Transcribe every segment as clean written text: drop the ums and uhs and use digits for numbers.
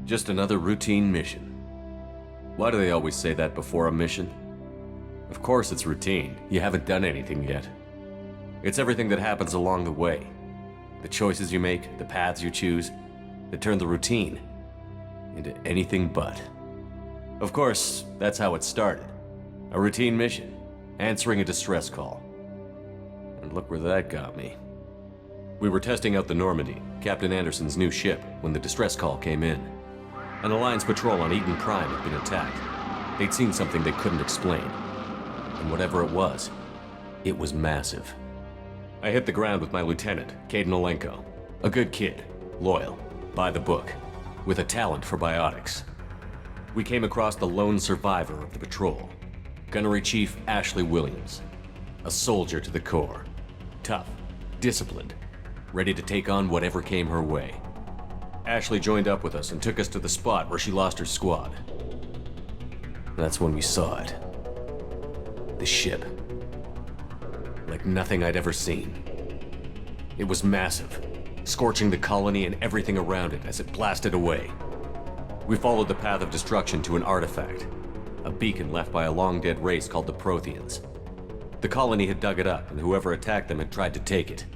Just another routine mission. Why do they always say that before a mission? Of course it's routine. You haven't done anything yet. It's everything that happens along the way. The choices you make, the paths you choose, that turn the routine into anything but. Of course, that's how it started. A routine mission, answering a distress call. And look where that got me. We were testing out the Normandy, Captain Anderson's new ship, when the distress call came in. An Alliance patrol on Eden Prime had been attacked. They'd seen something they couldn't explain. And whatever it was massive. I hit the ground with my lieutenant, Caden Olenko. A good kid, loyal, by the book, with a talent for biotics. We came across the lone survivor of the patrol, Gunnery Chief Ashley Williams. A soldier to the core. Tough, disciplined, ready to take on whatever came her way. Ashley joined up with us and took us to the spot where she lost her squad. That's when we saw it. The ship. Like nothing I'd ever seen. It was massive, scorching the colony and everything around it as it blasted away. We followed the path of destruction to an artifact, a beacon left by a long-dead race called the Protheans. The colony had dug it up, and whoever attacked them had tried to take it.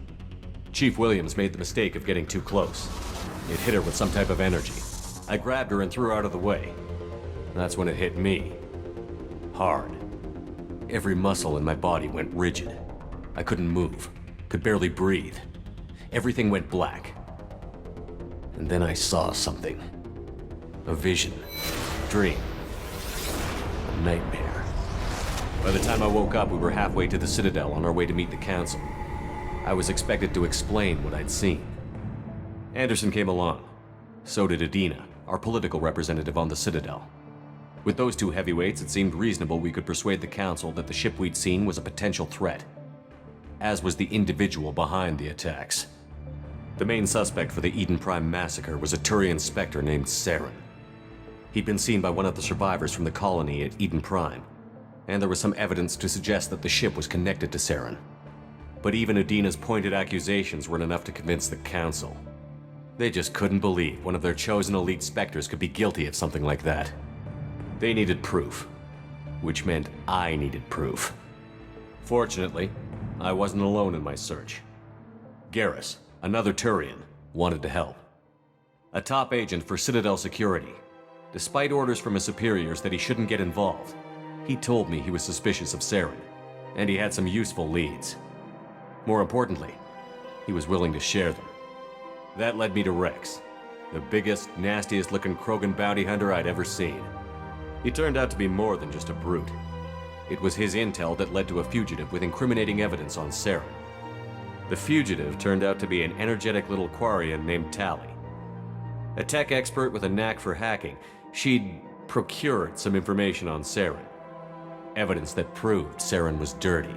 Chief Williams made the mistake of getting too close. It hit her with some type of energy. I grabbed her and threw her out of the way. That's when it hit me. Hard. Every muscle in my body went rigid. I couldn't move, could barely breathe. Everything went black. And then I saw something. A vision. A dream. A nightmare. By the time I woke up, we were halfway to the Citadel on our way to meet the Council. I was expected to explain what I'd seen. Anderson came along. So did Adina, our political representative on the Citadel. With those two heavyweights, it seemed reasonable we could persuade the Council that the ship we'd seen was a potential threat, as was the individual behind the attacks. The main suspect for the Eden Prime massacre was a Turian Spectre named Saren. He'd been seen by one of the survivors from the colony at Eden Prime, and there was some evidence to suggest that the ship was connected to Saren. But even Adina's pointed accusations weren't enough to convince the Council. They just couldn't believe one of their chosen elite Spectres could be guilty of something like that. They needed proof, which meant I needed proof. Fortunately, I wasn't alone in my search. Garrus, another Turian, wanted to help. A top agent for Citadel Security. Despite orders from his superiors that he shouldn't get involved, he told me he was suspicious of Saren, and he had some useful leads. More importantly, he was willing to share them. That led me to Rex, the biggest, nastiest-looking Krogan bounty hunter I'd ever seen. He turned out to be more than just a brute. It was his intel that led to a fugitive with incriminating evidence on Saren. The fugitive turned out to be an energetic little Quarian named Tali. A tech expert with a knack for hacking, she'd procured some information on Saren. Evidence that proved Saren was dirty.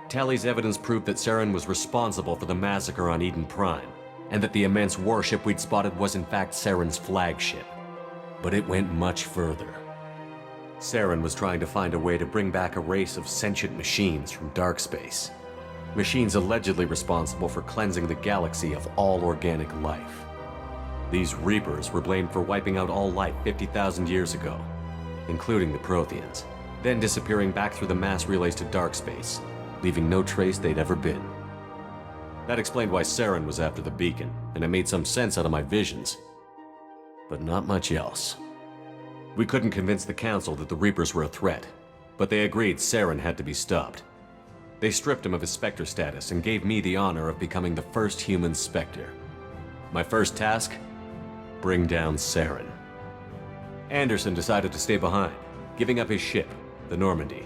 Tali's evidence proved that Saren was responsible for the massacre on Eden Prime, and that the immense warship we'd spotted was in fact Saren's flagship. But it went much further. Saren was trying to find a way to bring back a race of sentient machines from dark space. Machines allegedly responsible for cleansing the galaxy of all organic life. These Reapers were blamed for wiping out all life 50,000 years ago, including the Protheans, then disappearing back through the mass relays to dark space, leaving no trace they'd ever been. That explained why Saren was after the beacon, and it made some sense out of my visions. But not much else. We couldn't convince the Council that the Reapers were a threat, but they agreed Saren had to be stopped. They stripped him of his Spectre status and gave me the honor of becoming the first human Spectre. My first task? Bring down Saren. Anderson decided to stay behind, giving up his ship, the Normandy.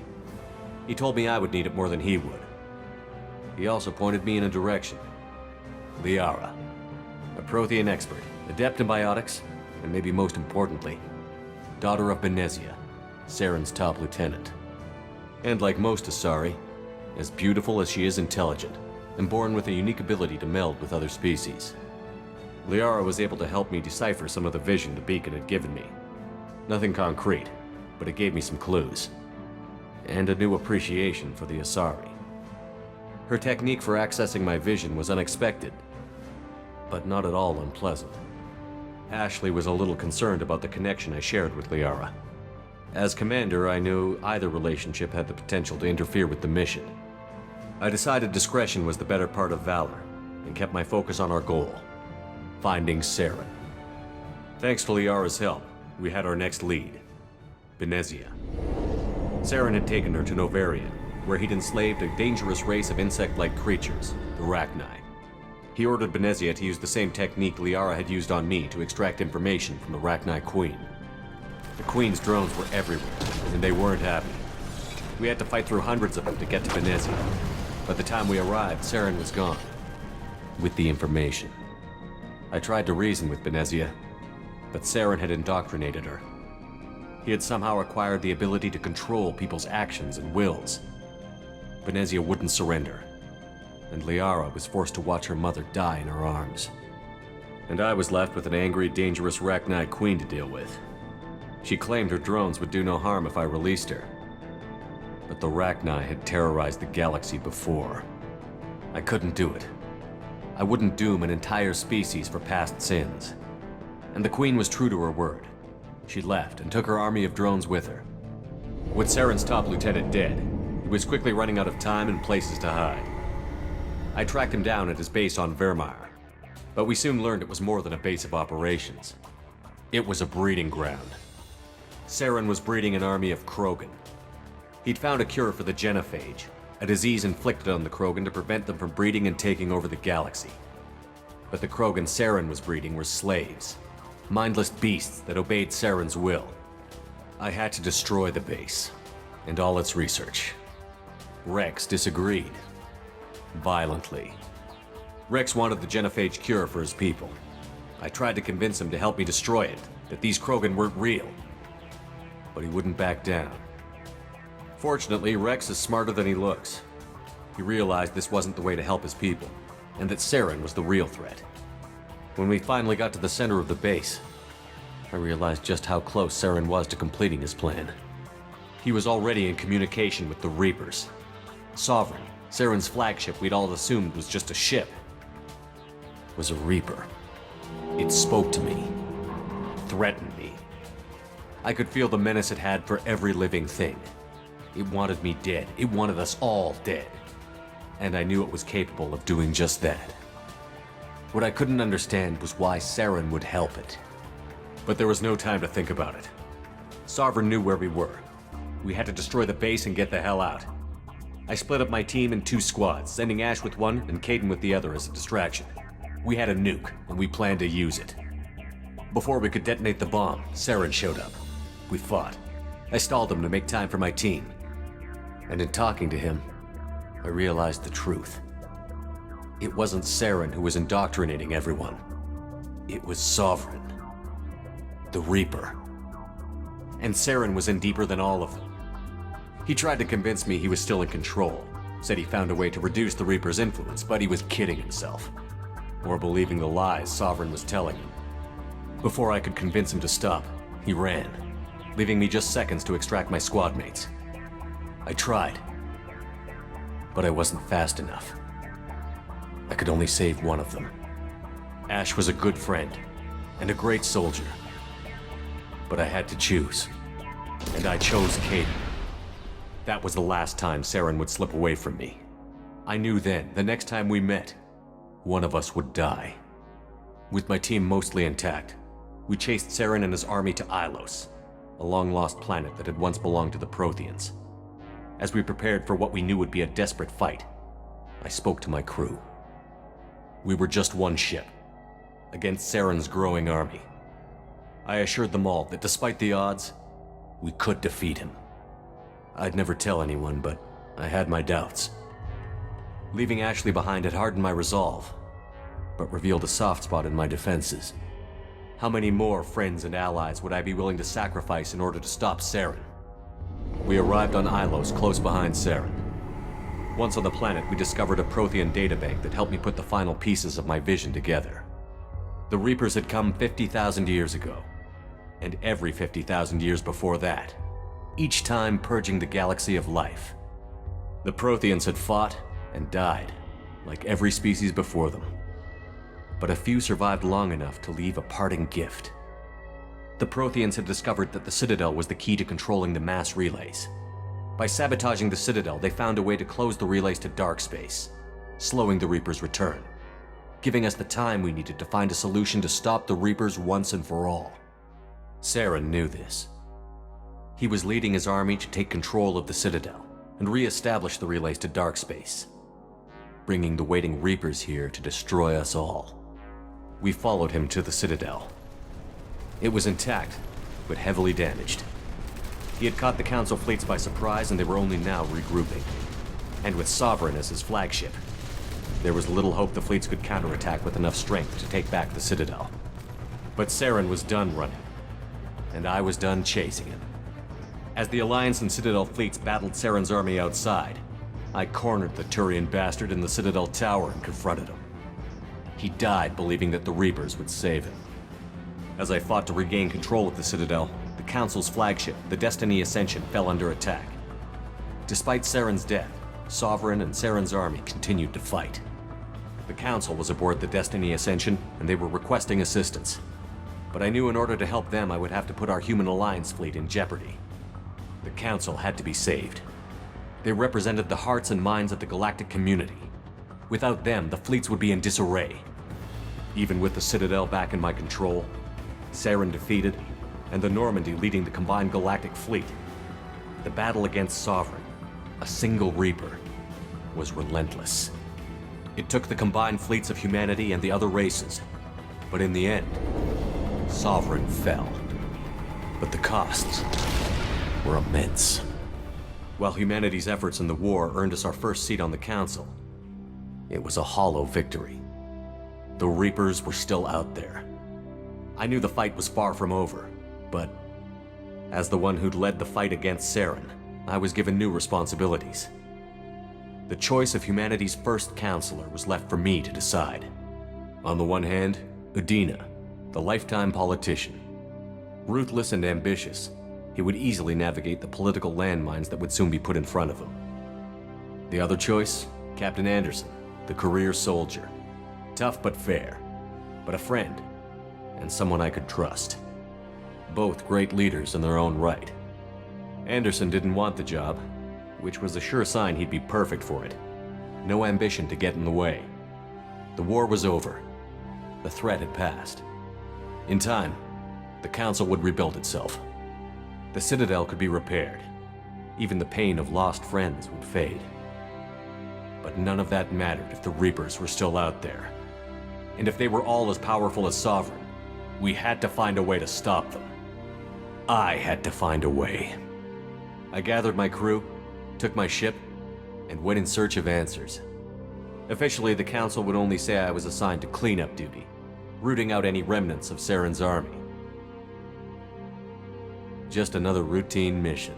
He told me I would need it more than he would. He also pointed me in a direction. Liara, a Prothean expert, adept in biotics, and maybe most importantly, daughter of Benezia, Saren's top lieutenant. And like most Asari, as beautiful as she is intelligent, and born with a unique ability to meld with other species. Liara was able to help me decipher some of the vision the beacon had given me. Nothing concrete, but it gave me some clues. And a new appreciation for the Asari. Her technique for accessing my vision was unexpected, but not at all unpleasant. Ashley was a little concerned about the connection I shared with Liara. As commander, I knew either relationship had the potential to interfere with the mission. I decided discretion was the better part of valor, and kept my focus on our goal, finding Saren. Thanks to Liara's help, we had our next lead, Benezia. Saren had taken her to Novaria, where he'd enslaved a dangerous race of insect-like creatures, the Rachni. He ordered Benezia to use the same technique Liara had used on me to extract information from the Rachni Queen. The Queen's drones were everywhere, and they weren't happy. We had to fight through hundreds of them to get to Benezia. By the time we arrived, Saren was gone, with the information. I tried to reason with Benezia, but Saren had indoctrinated her. He had somehow acquired the ability to control people's actions and wills. Benezia wouldn't surrender, and Liara was forced to watch her mother die in her arms. And I was left with an angry, dangerous Rachni Queen to deal with. She claimed her drones would do no harm if I released her. But the Rachni had terrorized the galaxy before. I couldn't do it. I wouldn't doom an entire species for past sins. And the Queen was true to her word. She left and took her army of drones with her. With Saren's top lieutenant dead, he was quickly running out of time and places to hide. I tracked him down at his base on Vermeer, but we soon learned it was more than a base of operations. It was a breeding ground. Saren was breeding an army of Krogan. He'd found a cure for the genophage, a disease inflicted on the Krogan to prevent them from breeding and taking over the galaxy. But the Krogan Saren was breeding were slaves, mindless beasts that obeyed Saren's will. I had to destroy the base, and all its research. Rex disagreed. Violently. Rex wanted the genophage cure for his people. I tried to convince him to help me destroy it, that these Krogan weren't real. But he wouldn't back down. Fortunately, Rex is smarter than he looks. He realized this wasn't the way to help his people, and that Saren was the real threat. When we finally got to the center of the base, I realized just how close Saren was to completing his plan. He was already in communication with the Reapers. Sovereign, Saren's flagship we'd all assumed was just a ship, was a Reaper. It spoke to me, threatened me. I could feel the menace it had for every living thing. It wanted me dead. It wanted us all dead. And I knew it was capable of doing just that. What I couldn't understand was why Saren would help it. But there was no time to think about it. Sovereign knew where we were. We had to destroy the base and get the hell out. I split up my team in 2 squads, sending Ash with one and Caden with the other as a distraction. We had a nuke, and we planned to use it. Before we could detonate the bomb, Saren showed up. We fought. I stalled him to make time for my team. And in talking to him, I realized the truth. It wasn't Saren who was indoctrinating everyone. It was Sovereign. The Reaper. And Saren was in deeper than all of them. He tried to convince me he was still in control. Said he found a way to reduce the Reaper's influence, but he was kidding himself. Or believing the lies Sovereign was telling him. Before I could convince him to stop, he ran, leaving me just seconds to extract my squad mates. I tried, but I wasn't fast enough. I could only save one of them. Ash was a good friend, and a great soldier. But I had to choose, and I chose Caden. That was the last time Saren would slip away from me. I knew then, the next time we met, one of us would die. With my team mostly intact, we chased Saren and his army to Ilos, a long-lost planet that had once belonged to the Protheans. As we prepared for what we knew would be a desperate fight, I spoke to my crew. We were just one ship, against Saren's growing army. I assured them all that despite the odds, we could defeat him. I'd never tell anyone, but I had my doubts. Leaving Ashley behind had hardened my resolve, but revealed a soft spot in my defenses. How many more friends and allies would I be willing to sacrifice in order to stop Saren? We arrived on Ilos, close behind Saren. Once on the planet, we discovered a Prothean databank that helped me put the final pieces of my vision together. The Reapers had come 50,000 years ago, and every 50,000 years before that, each time purging the galaxy of life. The Protheans had fought and died, like every species before them. but a few survived long enough to leave a parting gift. The Protheans had discovered that the Citadel was the key to controlling the mass relays. By sabotaging the Citadel, they found a way to close the relays to dark space, slowing the Reapers' return, giving us the time we needed to find a solution to stop the Reapers once and for all. Saren knew this. He was leading his army to take control of the Citadel and re-establish the relays to dark space, bringing the waiting Reapers here to destroy us all. We followed him to the Citadel. It was intact, but heavily damaged. He had caught the Council fleets by surprise, and they were only now regrouping. And with Sovereign as his flagship, there was little hope the fleets could counterattack with enough strength to take back the Citadel. But Saren was done running, and I was done chasing him. As the Alliance and Citadel fleets battled Saren's army outside, I cornered the Turian bastard in the Citadel tower and confronted him. He died believing that the Reapers would save him. As I fought to regain control of the Citadel, the Council's flagship, the Destiny Ascension, fell under attack. Despite Saren's death, Sovereign and Saren's army continued to fight. The Council was aboard the Destiny Ascension, and they were requesting assistance. But I knew in order to help them, I would have to put our Human Alliance fleet in jeopardy. The Council had to be saved. They represented the hearts and minds of the galactic community. Without them, the fleets would be in disarray. Even with the Citadel back in my control, Saren defeated, and the Normandy leading the combined galactic fleet, the battle against Sovereign, a single Reaper, was relentless. It took the combined fleets of humanity and the other races, but in the end, Sovereign fell. But the costs were immense. While humanity's efforts in the war earned us our first seat on the Council, it was a hollow victory. The Reapers were still out there. I knew the fight was far from over, but as the one who'd led the fight against Saren, I was given new responsibilities. The choice of humanity's first counselor was left for me to decide. On the one hand, Udina, the lifetime politician. Ruthless and ambitious, he would easily navigate the political landmines that would soon be put in front of him. The other choice, Captain Anderson, the career soldier. Tough but fair, but a friend, and someone I could trust. Both great leaders in their own right. Anderson didn't want the job, which was a sure sign he'd be perfect for it. No ambition to get in the way. The war was over. The threat had passed. In time, the Council would rebuild itself. The Citadel could be repaired. Even the pain of lost friends would fade. But none of that mattered if the Reapers were still out there. And if they were all as powerful as Sovereign, we had to find a way to stop them. I had to find a way. I gathered my crew, took my ship, and went in search of answers. Officially, the Council would only say I was assigned to cleanup duty, rooting out any remnants of Saren's army. Just another routine mission.